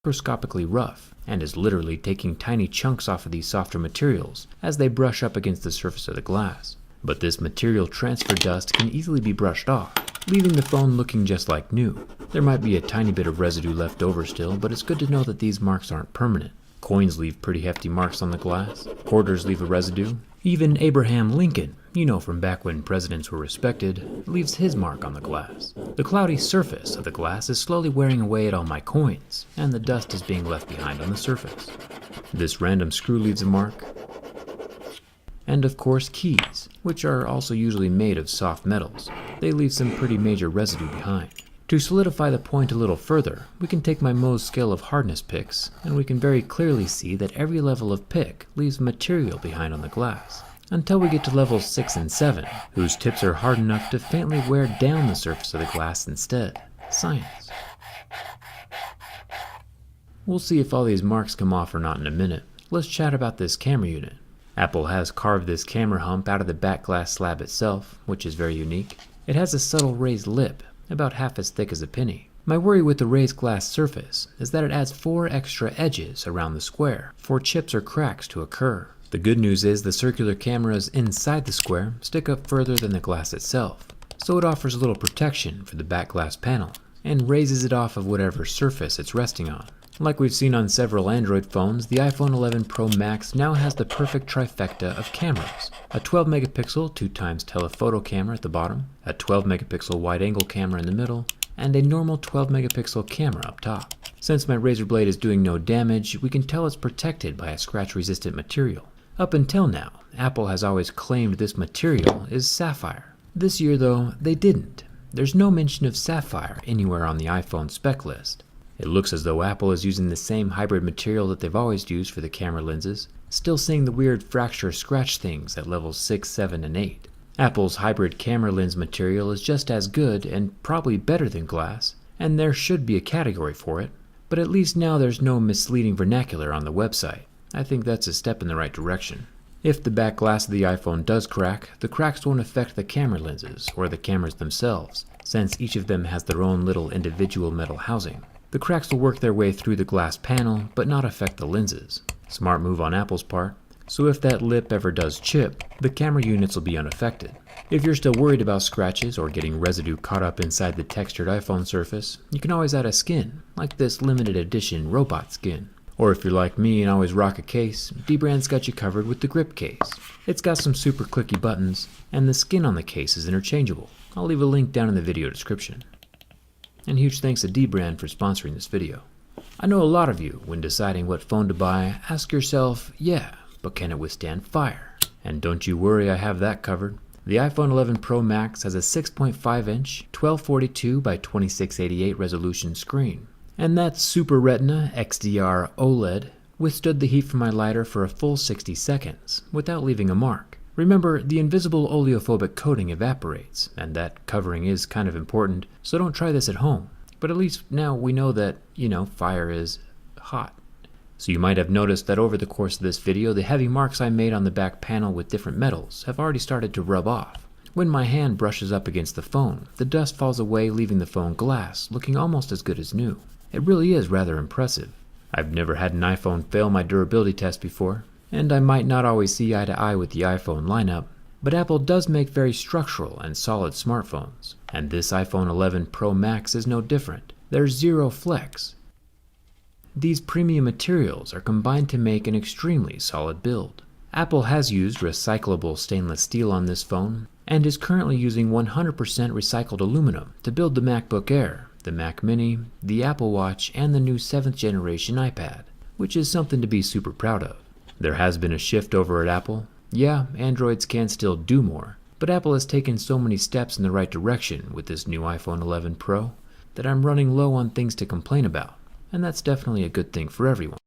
Microscopically rough, and is literally taking tiny chunks off of these softer materials as they brush up against the surface of the glass. But this material transfer dust can easily be brushed off, leaving the phone looking just like new. There might be a tiny bit of residue left over still, but it's good to know that these marks aren't permanent. Coins leave pretty hefty marks on the glass, quarters leave a residue. Even Abraham Lincoln, you know from back when presidents were respected, leaves his mark on the glass. The cloudy surface of the glass is slowly wearing away at all my coins, and the dust is being left behind on the surface. This random screw leaves a mark. And of course keys, which are also usually made of soft metals. They leave some pretty major residue behind. To solidify the point a little further, we can take my Mohs scale of hardness picks, and we can very clearly see that every level of pick leaves material behind on the glass. until we get to levels 6 and 7, whose tips are hard enough to faintly wear down the surface of the glass instead. Science. We'll see if all these marks come off or not in a minute. Let's chat about this camera unit. Apple has carved this camera hump out of the back glass slab itself, which is very unique. It has a subtle raised lip, about half as thick as a penny. My worry with the raised glass surface is that it adds 4 extra edges around the square for chips or cracks to occur. The good news is the circular cameras inside the square stick up further than the glass itself, so it offers a little protection for the back glass panel and raises it off of whatever surface it's resting on. Like we've seen on several Android phones, the iPhone 11 Pro Max now has the perfect trifecta of cameras. A 12 megapixel 2x telephoto camera at the bottom, a 12 megapixel wide angle camera in the middle, and a normal 12 megapixel camera up top. Since my razor blade is doing no damage, we can tell it's protected by a scratch resistant material. Up until now, Apple has always claimed this material is sapphire. This year though, they didn't. There's no mention of sapphire anywhere on the iPhone spec list. It looks as though Apple is using the same hybrid material that they've always used for the camera lenses, still seeing the weird fracture scratch things at levels 6, 7, and 8. Apple's hybrid camera lens material is just as good and probably better than glass, and there should be a category for it, but at least now there's no misleading vernacular on the website. I think that's a step in the right direction. If the back glass of the iPhone does crack, the cracks won't affect the camera lenses or the cameras themselves, since each of them has their own little individual metal housing. The cracks will work their way through the glass panel, but not affect the lenses. Smart move on Apple's part. So if that lip ever does chip, the camera units will be unaffected. If you're still worried about scratches or getting residue caught up inside the textured iPhone surface, you can always add a skin, like this limited edition robot skin. Or if you're like me and always rock a case, dbrand's got you covered with the grip case. It's got some super clicky buttons, and the skin on the case is interchangeable. I'll leave a link down in the video description. And huge thanks to dbrand for sponsoring this video. I know a lot of you, when deciding what phone to buy, ask yourself, yeah, but can it withstand fire? And don't you worry, I have that covered. The iPhone 11 Pro Max has a 6.5-inch 1242 by 2688 resolution screen. And that Super Retina XDR OLED withstood the heat from my lighter for a full 60 seconds, without leaving a mark. Remember, the invisible oleophobic coating evaporates, and that covering is kind of important, so don't try this at home. But at least now we know that, fire is hot. So you might have noticed that over the course of this video, the heavy marks I made on the back panel with different metals have already started to rub off. When my hand brushes up against the phone, the dust falls away, leaving the phone glass looking almost as good as new. It really is rather impressive. I've never had an iPhone fail my durability test before, and I might not always see eye to eye with the iPhone lineup, but Apple does make very structural and solid smartphones, and this iPhone 11 Pro Max is no different. There's zero flex. These premium materials are combined to make an extremely solid build. Apple has used recyclable stainless steel on this phone, and is currently using 100% recycled aluminum to build the MacBook Air, the Mac Mini, the Apple Watch, and the new 7th generation iPad, which is something to be super proud of. There has been a shift over at Apple. Yeah, Androids can still do more, but Apple has taken so many steps in the right direction with this new iPhone 11 Pro that I'm running low on things to complain about, and that's definitely a good thing for everyone.